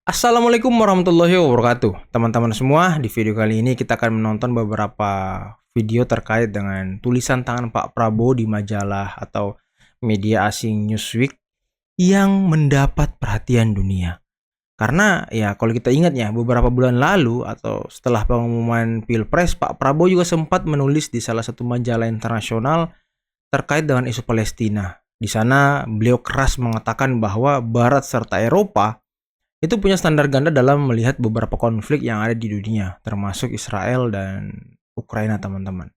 Assalamualaikum warahmatullahi wabarakatuh. Teman-teman semua, di video kali ini kita akan menonton beberapa video terkait dengan tulisan tangan Pak Prabowo di majalah atau media asing Newsweek yang mendapat perhatian dunia. Karena ya kalau kita ingat ya, beberapa bulan lalu atau setelah pengumuman Pilpres, Pak Prabowo juga sempat menulis di salah satu majalah internasional terkait dengan isu Palestina. Di sana beliau keras mengatakan bahwa Barat serta Eropa itu punya standar ganda dalam melihat beberapa konflik yang ada di dunia, termasuk Israel dan Ukraina, teman-teman.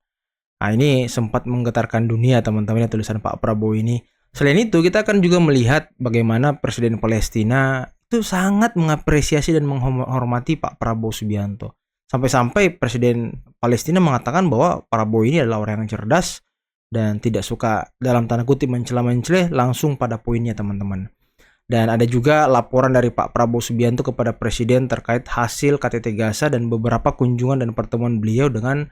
Nah, ini sempat menggetarkan dunia, teman-teman, ya, tulisan Pak Prabowo ini. Selain itu, kita akan juga melihat bagaimana Presiden Palestina itu sangat mengapresiasi dan menghormati Pak Prabowo Subianto. Sampai-sampai Presiden Palestina mengatakan bahwa Prabowo ini adalah orang yang cerdas dan tidak suka dalam tanda kutip mencela-mencela, langsung pada poinnya, teman-teman. Dan ada juga laporan dari Pak Prabowo Subianto kepada Presiden terkait hasil KTT Gaza dan beberapa kunjungan dan pertemuan beliau dengan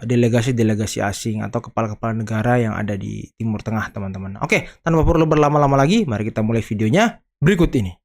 delegasi-delegasi asing atau kepala-kepala negara yang ada di Timur Tengah, teman-teman. Oke, tanpa perlu berlama-lama lagi, mari kita mulai videonya berikut ini.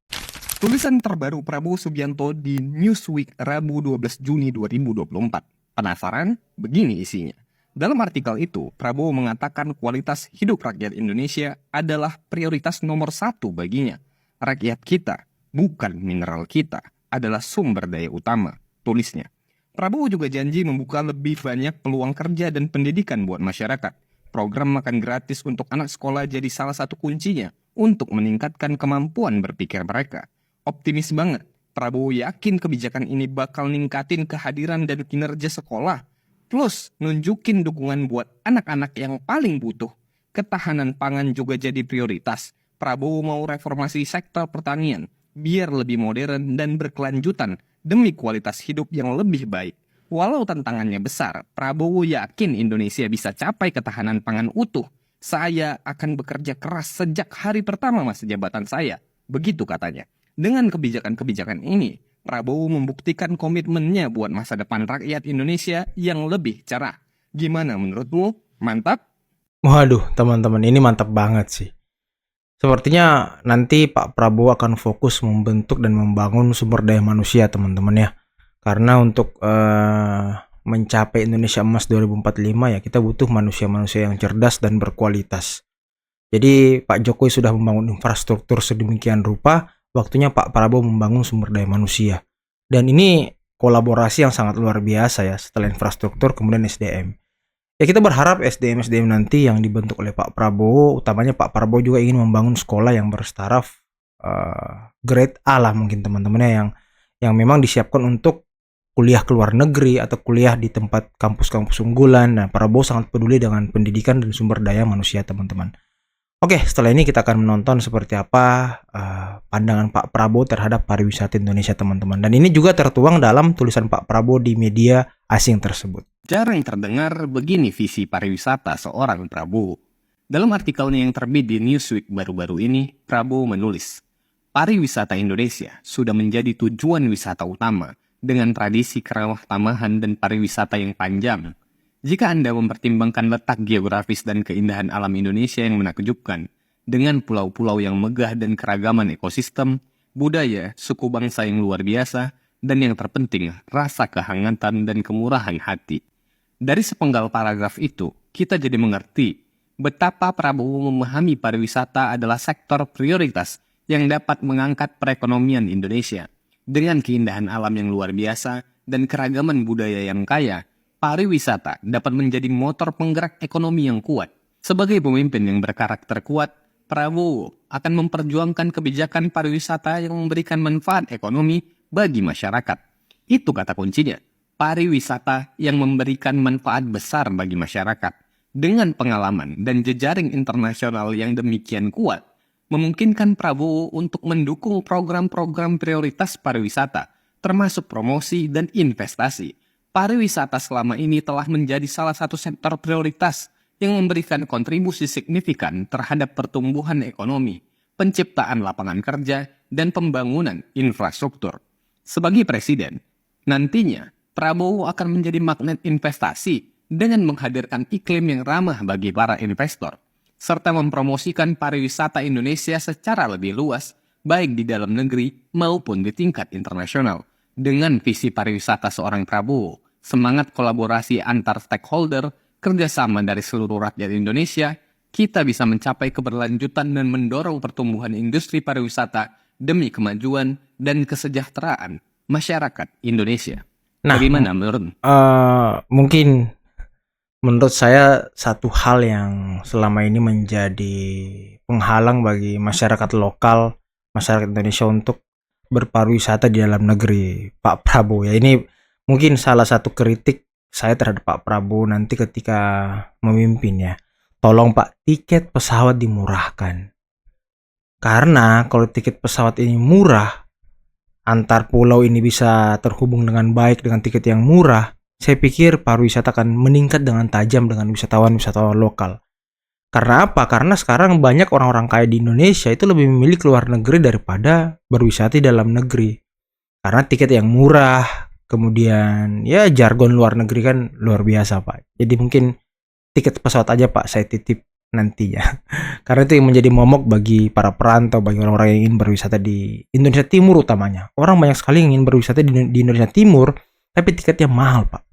Tulisan terbaru Prabowo Subianto di Newsweek Rabu 12 Juni 2024. Penasaran? Begini isinya. Dalam artikel itu, Prabowo mengatakan kualitas hidup rakyat Indonesia adalah prioritas nomor 1 baginya. Rakyat kita, bukan mineral kita, adalah sumber daya utama, tulisnya. Prabowo juga janji membuka lebih banyak peluang kerja dan pendidikan buat masyarakat. Program makan gratis untuk anak sekolah jadi salah satu kuncinya untuk meningkatkan kemampuan berpikir mereka. Optimis banget, Prabowo yakin kebijakan ini bakal ningkatin kehadiran dan kinerja sekolah. Plus, nunjukin dukungan buat anak-anak yang paling butuh. Ketahanan pangan juga jadi prioritas. Prabowo mau reformasi sektor pertanian, biar lebih modern dan berkelanjutan demi kualitas hidup yang lebih baik. Walau tantangannya besar, Prabowo yakin Indonesia bisa capai ketahanan pangan utuh. Saya akan bekerja keras sejak hari pertama masa jabatan saya. Begitu katanya. Dengan kebijakan-kebijakan ini, Prabowo membuktikan komitmennya buat masa depan rakyat Indonesia yang lebih cerah. Gimana menurutmu? Mantap? Waduh, teman-teman, ini mantap banget sih. Sepertinya nanti Pak Prabowo akan fokus membentuk dan membangun sumber daya manusia, teman-teman, ya. Karena untuk mencapai Indonesia Emas 2045 ya kita butuh manusia-manusia yang cerdas dan berkualitas. Jadi Pak Jokowi sudah membangun infrastruktur sedemikian rupa, waktunya Pak Prabowo membangun sumber daya manusia. Dan ini kolaborasi yang sangat luar biasa ya, setelah infrastruktur kemudian SDM. Ya kita berharap SDM-SDM nanti yang dibentuk oleh Pak Prabowo, utamanya Pak Prabowo juga ingin membangun sekolah yang bertaraf grade A lah mungkin teman-temannya yang memang disiapkan untuk kuliah ke luar negeri atau kuliah di tempat kampus-kampus unggulan. Nah, Prabowo sangat peduli dengan pendidikan dan sumber daya manusia, teman-teman. Oke, setelah ini kita akan menonton seperti apa pandangan Pak Prabowo terhadap pariwisata Indonesia, teman-teman. Dan ini juga tertuang dalam tulisan Pak Prabowo di media asing tersebut. Jarang terdengar begini visi pariwisata seorang Prabowo. Dalam artikelnya yang terbit di Newsweek baru-baru ini, Prabowo menulis, pariwisata Indonesia sudah menjadi tujuan wisata utama dengan tradisi kerawah tamahan dan pariwisata yang panjang. Jika Anda mempertimbangkan letak geografis dan keindahan alam Indonesia yang menakjubkan, dengan pulau-pulau yang megah dan keragaman ekosistem, budaya, suku bangsa yang luar biasa, dan yang terpenting, rasa kehangatan dan kemurahan hati. Dari sepenggal paragraf itu, kita jadi mengerti betapa Prabowo memahami pariwisata adalah sektor prioritas yang dapat mengangkat perekonomian Indonesia. Dengan keindahan alam yang luar biasa dan keragaman budaya yang kaya, pariwisata dapat menjadi motor penggerak ekonomi yang kuat. Sebagai pemimpin yang berkarakter kuat, Prabowo akan memperjuangkan kebijakan pariwisata yang memberikan manfaat ekonomi bagi masyarakat. Itu kata kuncinya, pariwisata yang memberikan manfaat besar bagi masyarakat. Dengan pengalaman dan jejaring internasional yang demikian kuat, memungkinkan Prabowo untuk mendukung program-program prioritas pariwisata, termasuk promosi dan investasi. Pariwisata selama ini telah menjadi salah satu sektor prioritas yang memberikan kontribusi signifikan terhadap pertumbuhan ekonomi, penciptaan lapangan kerja, dan pembangunan infrastruktur. Sebagai presiden, nantinya Prabowo akan menjadi magnet investasi dengan menghadirkan iklim yang ramah bagi para investor, serta mempromosikan pariwisata Indonesia secara lebih luas baik di dalam negeri maupun di tingkat internasional. Dengan visi pariwisata seorang Prabowo, semangat kolaborasi antar stakeholder, kerjasama dari seluruh rakyat Indonesia, kita bisa mencapai keberlanjutan dan mendorong pertumbuhan industri pariwisata demi kemajuan dan kesejahteraan masyarakat Indonesia. Nah, Bagaimana menurut? mungkin menurut saya satu hal yang selama ini menjadi penghalang bagi masyarakat lokal, masyarakat Indonesia untuk berpariwisata di dalam negeri, Pak Prabowo ya. Ini mungkin salah satu kritik saya terhadap Pak Prabowo nanti ketika memimpin ya. Tolong Pak, tiket pesawat dimurahkan. Karena kalau tiket pesawat ini murah, antar pulau ini bisa terhubung dengan baik dengan tiket yang murah, saya pikir pariwisata akan meningkat dengan tajam dengan wisatawan-wisatawan lokal. Karena apa? Karena sekarang banyak orang-orang kaya di Indonesia itu lebih memilih keluar negeri daripada berwisata di dalam negeri. Karena tiket yang murah, kemudian ya jargon luar negeri kan luar biasa Pak. Jadi mungkin tiket pesawat aja Pak saya titip nantinya. Karena itu yang menjadi momok bagi para perantau, bagi orang-orang yang ingin berwisata di Indonesia Timur utamanya. Orang banyak sekali yang ingin berwisata di Indonesia Timur, tapi tiketnya mahal Pak.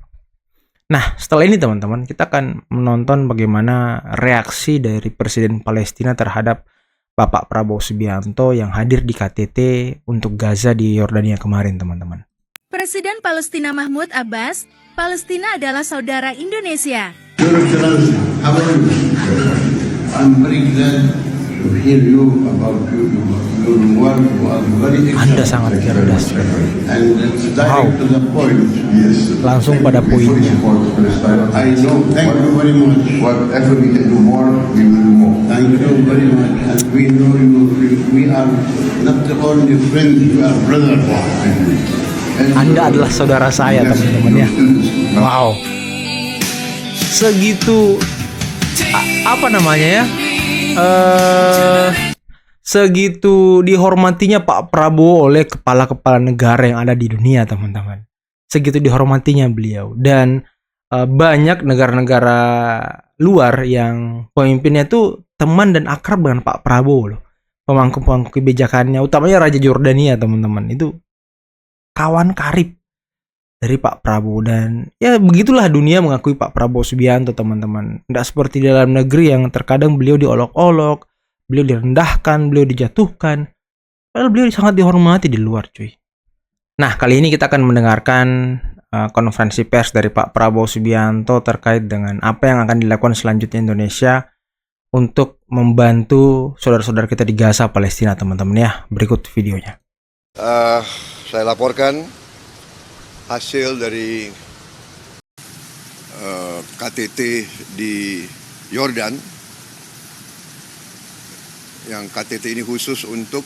Nah, setelah ini teman-teman, kita akan menonton bagaimana reaksi dari Presiden Palestina terhadap Bapak Prabowo Subianto yang hadir di KTT untuk Gaza di Yordania kemarin, teman-teman. Presiden Palestina Mahmud Abbas, Palestina adalah saudara Indonesia. How are you? I'm very glad to hear you about your work. You are very Anda sangat cerdas. and it's direct to the point. Yes. Langsung pada poinnya. I know. Thank you very much. Whatever we can do more, we will do more. Thank you very much. And we know you. We are not only friends. We are brothers. Anda adalah saudara saya, teman-teman ya. Wow. Segitu apa namanya ya? Segitu dihormatinya Pak Prabowo oleh kepala-kepala negara yang ada di dunia, teman-teman. Segitu dihormatinya beliau, dan banyak negara-negara luar yang pemimpinnya itu teman dan akrab dengan Pak Prabowo loh. Pemangku-pemangku kebijakannya, utamanya Raja Yordania, teman-teman, itu kawan karib dari Pak Prabowo. Dan ya begitulah dunia mengakui Pak Prabowo Subianto, teman-teman. Tidak seperti di dalam negeri yang terkadang beliau diolok-olok, beliau direndahkan, beliau dijatuhkan. Padahal beliau sangat dihormati di luar, cuy. Nah, kali ini kita akan mendengarkan konferensi pers dari Pak Prabowo Subianto terkait dengan apa yang akan dilakukan selanjutnya Indonesia untuk membantu saudara-saudara kita di Gaza, Palestina, teman-teman ya. Berikut videonya. Saya laporkan hasil dari KTT di Yordan, yang KTT ini khusus untuk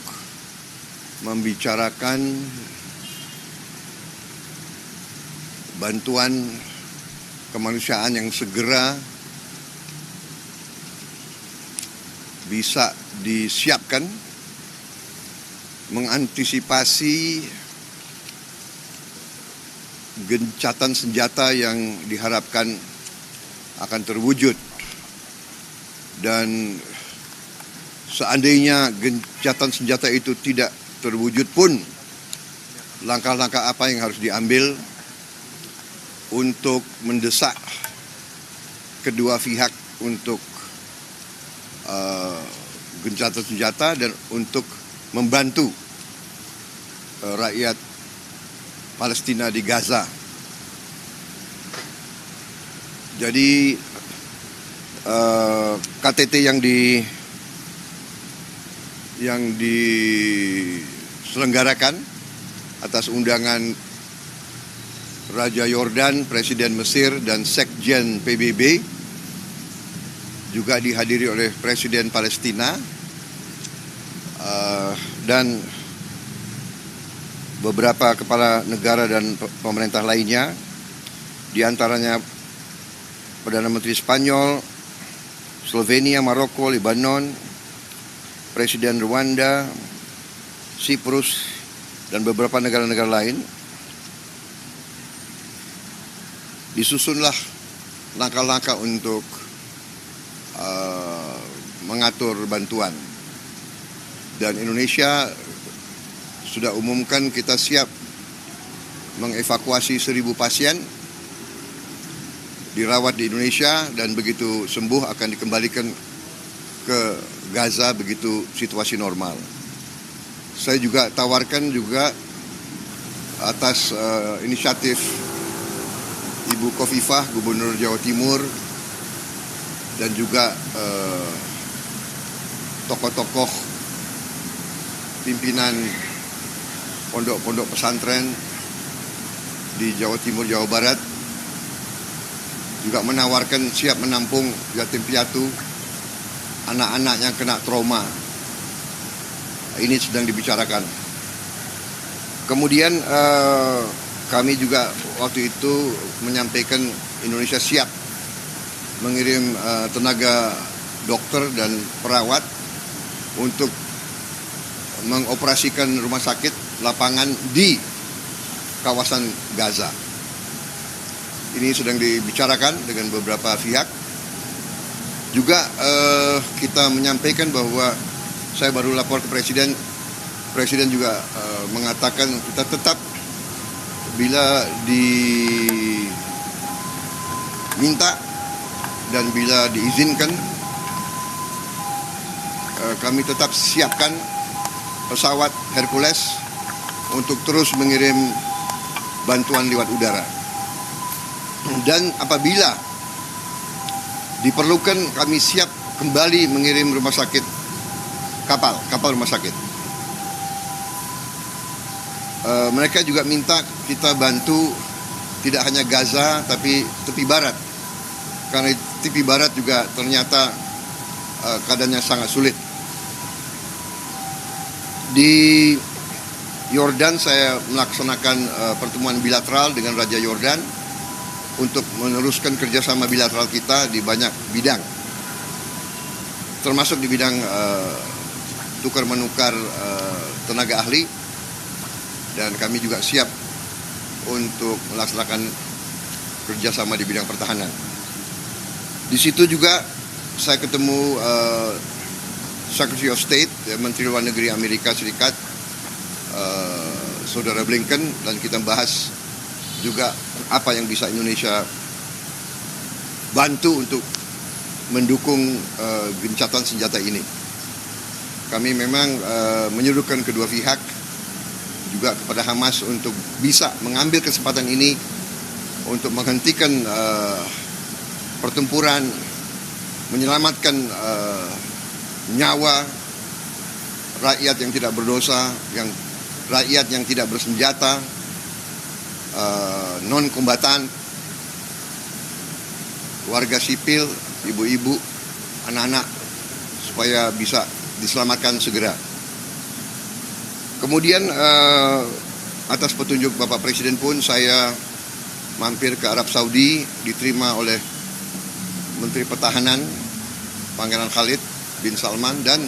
membicarakan bantuan kemanusiaan yang segera bisa disiapkan mengantisipasi gencatan senjata yang diharapkan akan terwujud. Dan seandainya gencatan senjata itu tidak terwujud pun, langkah-langkah apa yang harus diambil untuk mendesak kedua pihak untuk gencatan senjata dan untuk membantu rakyat Palestina di Gaza. Jadi KTT yang diselenggarakan atas undangan Raja Yordan, Presiden Mesir, dan Sekjen PBB, juga dihadiri oleh Presiden Palestina dan beberapa kepala negara dan pemerintah lainnya, di antaranya Perdana Menteri Spanyol, Slovenia, Maroko, Lebanon, Presiden Rwanda, Siprus, dan beberapa negara-negara lain. Disusunlah langkah-langkah untuk mengatur bantuan. Dan Indonesia sudah umumkan kita siap mengevakuasi 1.000 pasien dirawat di Indonesia dan begitu sembuh akan dikembalikan ke Gaza begitu situasi normal. Saya juga tawarkan juga atas inisiatif Ibu Khofifah, Gubernur Jawa Timur, dan juga tokoh-tokoh pimpinan pondok-pondok pesantren di Jawa Timur, Jawa Barat, juga menawarkan siap menampung yatim piatu, anak-anak yang kena trauma. Ini sedang dibicarakan. Kemudian kami juga waktu itu menyampaikan Indonesia siap mengirim tenaga dokter dan perawat untuk mengoperasikan rumah sakit lapangan di kawasan Gaza. Ini sedang dibicarakan dengan beberapa pihak. Juga kita menyampaikan bahwa saya baru lapor ke Presiden. Presiden juga mengatakan kita tetap bila diminta dan bila diizinkan, kami tetap siapkan pesawat Hercules untuk terus mengirim bantuan lewat udara. Dan apabila diperlukan, kami siap kembali mengirim rumah sakit, kapal rumah sakit. Mereka juga minta kita bantu tidak hanya Gaza tapi tepi barat, karena tepi barat juga ternyata keadaannya sangat sulit. Di Yordan saya melaksanakan pertemuan bilateral dengan Raja Yordan untuk meneruskan kerjasama bilateral kita di banyak bidang, termasuk di bidang tukar menukar tenaga ahli, dan kami juga siap untuk melaksanakan kerjasama di bidang pertahanan. Di situ juga saya ketemu Secretary of State, Menteri Luar Negeri Amerika Serikat, Saudara Blinken, dan kita bahas juga apa yang bisa Indonesia bantu untuk mendukung gencatan senjata ini. Kami memang menyuruhkan kedua pihak juga kepada Hamas untuk bisa mengambil kesempatan ini untuk menghentikan pertempuran, menyelamatkan nyawa rakyat yang tidak berdosa, rakyat yang tidak bersenjata, non-kombatan, warga sipil, ibu-ibu, anak-anak, supaya bisa diselamatkan segera. Kemudian atas petunjuk Bapak Presiden pun saya mampir ke Arab Saudi, diterima oleh Menteri Pertahanan Pangeran Khalid bin Salman dan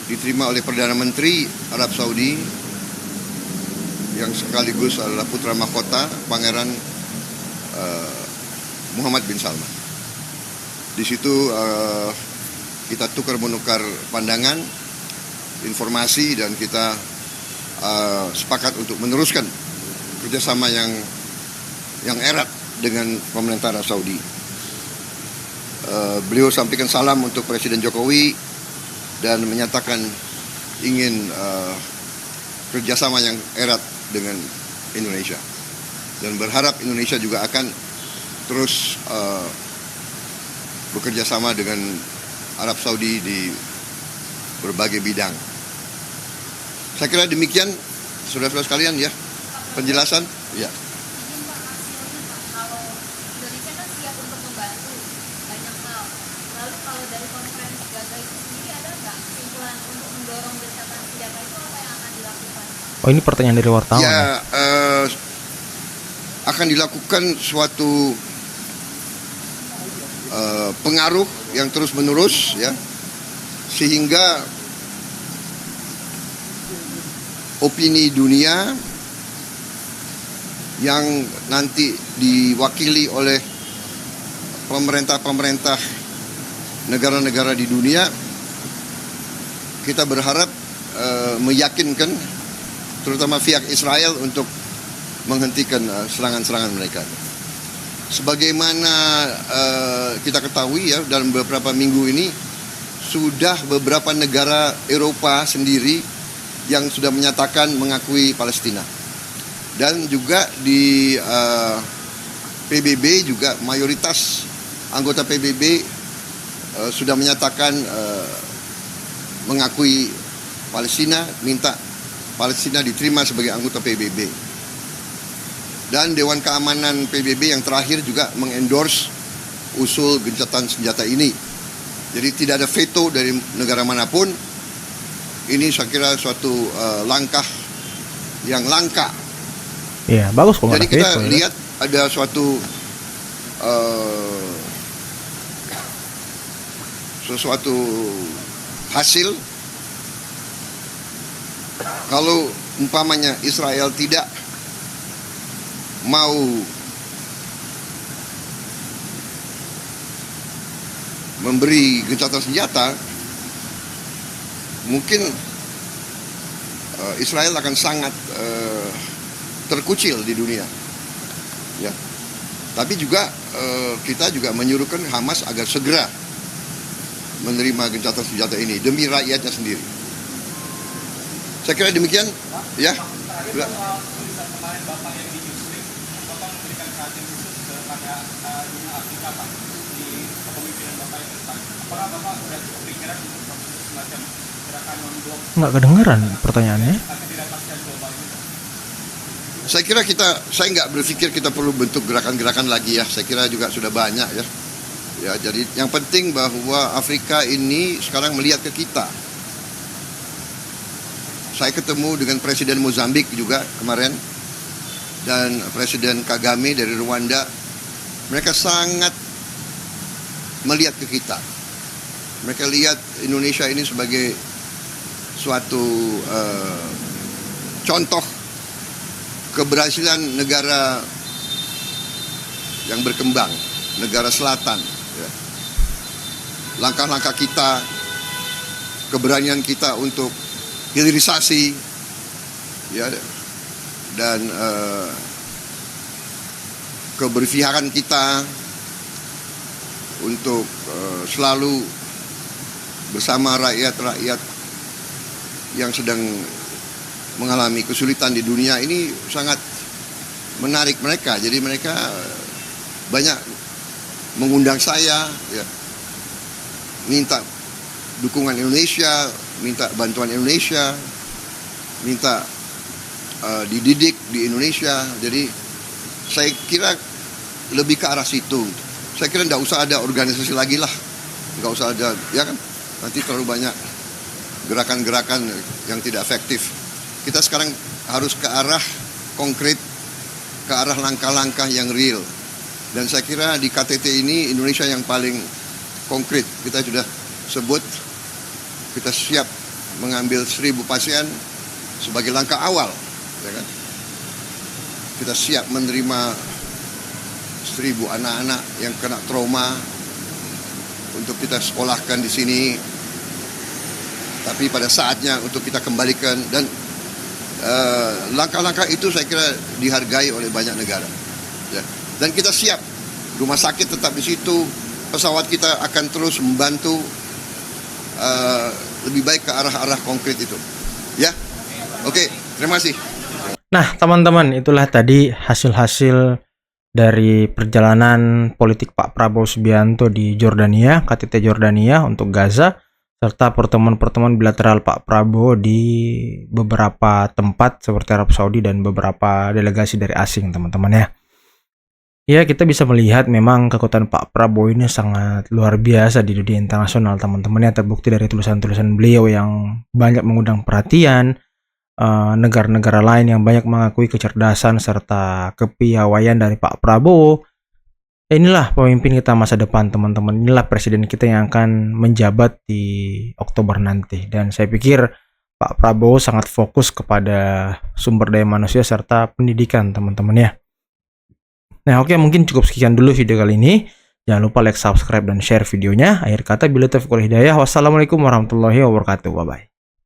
diterima oleh Perdana Menteri Arab Saudi yang sekaligus adalah putra mahkota Pangeran Muhammad bin Salman. Di situ kita tukar menukar pandangan, informasi, dan kita sepakat untuk meneruskan kerjasama yang erat dengan pemerintah Arab Saudi. Beliau sampaikan salam untuk Presiden Jokowi dan menyatakan ingin kerjasama yang erat dengan Indonesia, dan berharap Indonesia juga akan terus bekerja sama dengan Arab Saudi di berbagai bidang. Saya kira demikian, saudara-saudara sekalian, ya, penjelasan. Ya. Kalau Indonesia kan siap untuk membantu banyak hal. Lalu kalau dari konferensi Gaza itu sendiri ada nggak kesimpulan untuk mendorong gencatan senjata itu, apa yang akan dilakukan? Oh, ini pertanyaan dari wartawan. Ya, akan dilakukan suatu pengaruh yang terus menerus, ya, sehingga opini dunia yang nanti diwakili oleh pemerintah-pemerintah negara-negara di dunia, kita berharap meyakinkan terutama pihak Israel untuk menghentikan serangan-serangan mereka. Sebagaimana kita ketahui ya, dalam beberapa minggu ini sudah beberapa negara Eropa sendiri yang sudah menyatakan mengakui Palestina. Dan juga di PBB juga mayoritas anggota PBB sudah menyatakan mengakui Palestina, minta Palestina diterima sebagai anggota PBB. Dan Dewan Keamanan PBB yang terakhir juga mengendorse usul gencatan senjata ini. Jadi tidak ada veto dari negara manapun. Ini saya kira suatu langkah yang langka. Iya, bagus kok. Jadi kita lihat ada suatu sesuatu hasil. Kalau umpamanya Israel tidak mau memberi gencatan senjata, mungkin Israel akan sangat terkucil di dunia. Ya. Tapi juga kita juga menyuruhkan Hamas agar segera menerima gencatan senjata ini demi rakyatnya sendiri. Saya kira demikian, ya. Nggak kedengeran pertanyaannya. Saya kira saya nggak berpikir kita perlu bentuk gerakan-gerakan lagi ya. Saya kira juga sudah banyak ya. Ya, jadi yang penting bahwa Afrika ini sekarang melihat ke kita. Saya ketemu dengan Presiden Mozambik juga kemarin dan Presiden Kagame dari Rwanda. Mereka sangat melihat ke kita. Mereka lihat Indonesia ini sebagai suatu contoh keberhasilan negara yang berkembang, negara selatan. Ya. Langkah-langkah kita, keberanian kita untuk hilirisasi, ya, dan keberpihakan kita untuk selalu bersama rakyat-rakyat yang sedang mengalami kesulitan di dunia ini sangat menarik mereka. Jadi mereka banyak mengundang saya, ya, minta dukungan Indonesia, minta bantuan Indonesia, minta dididik di Indonesia. Jadi saya kira lebih ke arah situ. Saya kira tidak usah ada organisasi lagi lah, nggak usah ada, ya kan? Nanti terlalu banyak gerakan-gerakan yang tidak efektif. Kita sekarang harus ke arah konkret, ke arah langkah-langkah yang real. Dan saya kira di KTT ini Indonesia yang paling konkret. Kita sudah sebut, kita siap mengambil 1.000 pasien sebagai langkah awal, ya kan? Kita siap menerima 1.000 anak-anak yang kena trauma untuk kita sekolahkan di sini. Tapi pada saatnya untuk kita kembalikan, dan langkah-langkah itu saya kira dihargai oleh banyak negara. Ya. Dan kita siap, rumah sakit tetap di situ, pesawat kita akan terus membantu lebih baik ke arah-arah konkret itu. Ya, oke, terima kasih. Nah, teman-teman, itulah tadi hasil-hasil dari perjalanan politik Pak Prabowo Subianto di Jordania, KTT Jordania untuk Gaza, serta pertemuan-pertemuan bilateral Pak Prabowo di beberapa tempat seperti Arab Saudi dan beberapa delegasi dari asing, teman-teman ya. Ya, kita bisa melihat memang kekuatan Pak Prabowo ini sangat luar biasa di dunia internasional, teman-teman ya. Terbukti dari tulisan-tulisan beliau yang banyak mengundang perhatian, negara-negara lain yang banyak mengakui kecerdasan serta kepiawaian dari Pak Prabowo. Inilah pemimpin kita masa depan, teman-teman. Inilah presiden kita yang akan menjabat di Oktober nanti. Dan saya pikir Pak Prabowo sangat fokus kepada sumber daya manusia serta pendidikan, teman-teman ya. Nah, oke, mungkin cukup sekian dulu video kali ini. Jangan lupa like, subscribe, dan share videonya. Akhir kata, billahi taufiq wal hidayah. Wassalamualaikum warahmatullahi wabarakatuh. Bye-bye.